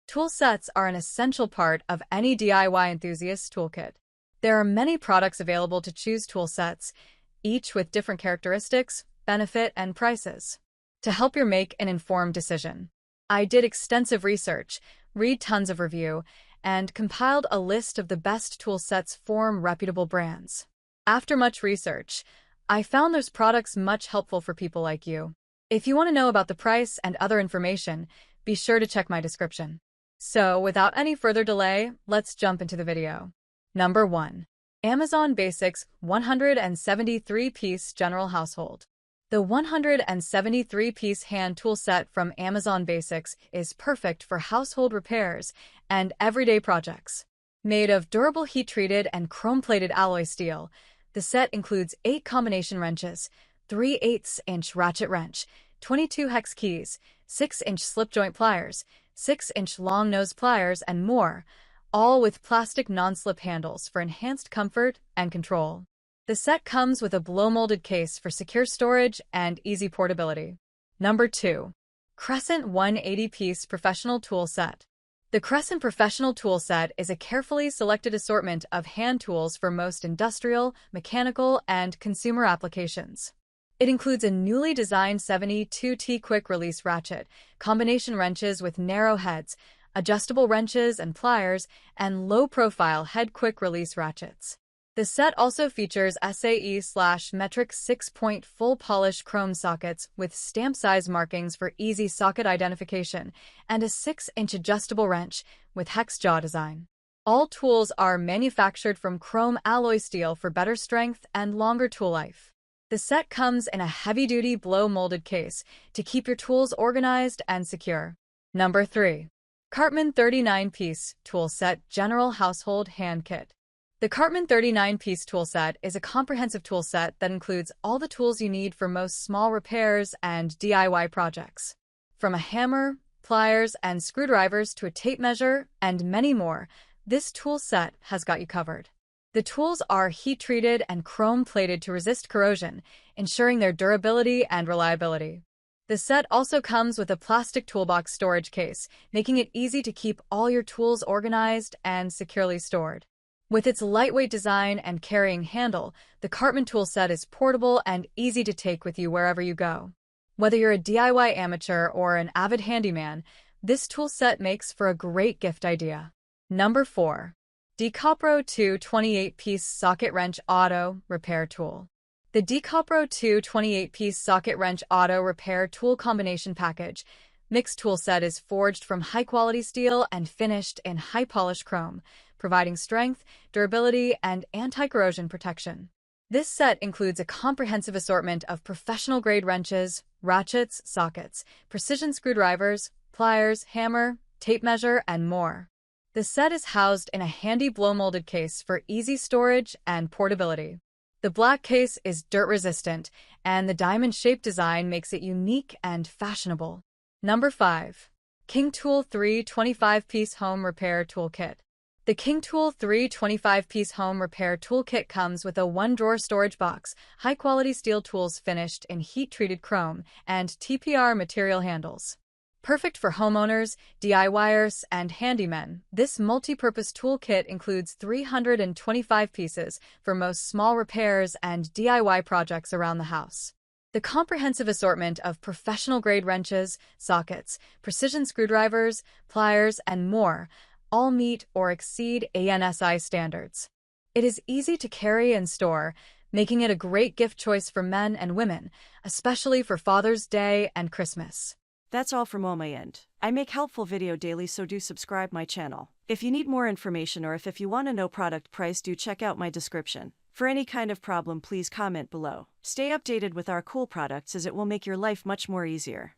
Tool sets are an essential part of any DIY enthusiast's toolkit. There are many products available to choose tool sets, each with different characteristics, benefit, and prices. To help you make an informed decision, I did extensive research, read tons of review, and compiled a list of the best tool sets from reputable brands. After much research, I found those products much helpful for people like you. If you want to know about the price and other information, be sure to check my description. So, without any further delay, let's jump into the video. Number 1. Amazon Basics 173-Piece General Household. The 173-piece hand tool set from Amazon Basics is perfect for household repairs and everyday projects. Made of durable heat-treated and chrome-plated alloy steel, the set includes 8 combination wrenches, 3/8-inch ratchet wrench, 22 hex keys, 6-inch slip-joint pliers, 6-inch long-nose pliers, and more, all with plastic non-slip handles for enhanced comfort and control. The set comes with a blow-molded case for secure storage and easy portability. Number 2. Crescent 180-Piece Professional Tool Set. The Crescent Professional Tool Set is a carefully selected assortment of hand tools for most industrial, mechanical, and consumer applications. It includes a newly designed 72T quick-release ratchet, combination wrenches with narrow heads, adjustable wrenches and pliers, and low-profile head quick-release ratchets. The set also features SAE/metric 6-point full-polish chrome sockets with stamp-size markings for easy socket identification, and a 6-inch adjustable wrench with hex jaw design. All tools are manufactured from chrome alloy steel for better strength and longer tool life. The set comes in a heavy-duty blow-molded case to keep your tools organized and secure. Number 3. Cartman 39-Piece Tool Set General Household Hand Kit. The Cartman 39-piece tool set is a comprehensive tool set that includes all the tools you need for most small repairs and DIY projects. From a hammer, pliers, and screwdrivers to a tape measure, and many more, this tool set has got you covered. The tools are heat-treated and chrome-plated to resist corrosion, ensuring their durability and reliability. The set also comes with a plastic toolbox storage case, making it easy to keep all your tools organized and securely stored. With its lightweight design and carrying handle, the Cartman tool set is portable and easy to take with you wherever you go. Whether you're a DIY amateur or an avid handyman, this tool set makes for a great gift idea. Number 4. Decoo 2 28-Piece Socket Wrench Auto Repair Tool. The Decoo 2 28-Piece Socket Wrench Auto Repair Tool Combination Package mixed tool set is forged from high-quality steel and finished in high-polished chrome, providing strength, durability, and anti-corrosion protection. This set includes a comprehensive assortment of professional-grade wrenches, ratchets, sockets, precision screwdrivers, pliers, hammer, tape measure, and more. The set is housed in a handy blow-molded case for easy storage and portability. The black case is dirt-resistant, and the diamond-shaped design makes it unique and fashionable. Number 5. King Tool 3 25-Piece Home Repair Toolkit. The King Tool 3 25-Piece Home Repair Toolkit comes with a one-drawer storage box, high-quality steel tools finished in heat-treated chrome, and TPR material handles. Perfect for homeowners, DIYers, and handymen, this multi-purpose toolkit includes 325 pieces for most small repairs and DIY projects around the house. The comprehensive assortment of professional-grade wrenches, sockets, precision screwdrivers, pliers, and more all meet or exceed ANSI standards. It is easy to carry and store, making it a great gift choice for men and women, especially for Father's Day and Christmas. That's all from my end. I make helpful video daily, so do subscribe my channel. If you need more information or if you want to know product price, do check out my description. For any kind of problem, please comment below. Stay updated with our cool products as it will make your life much more easier.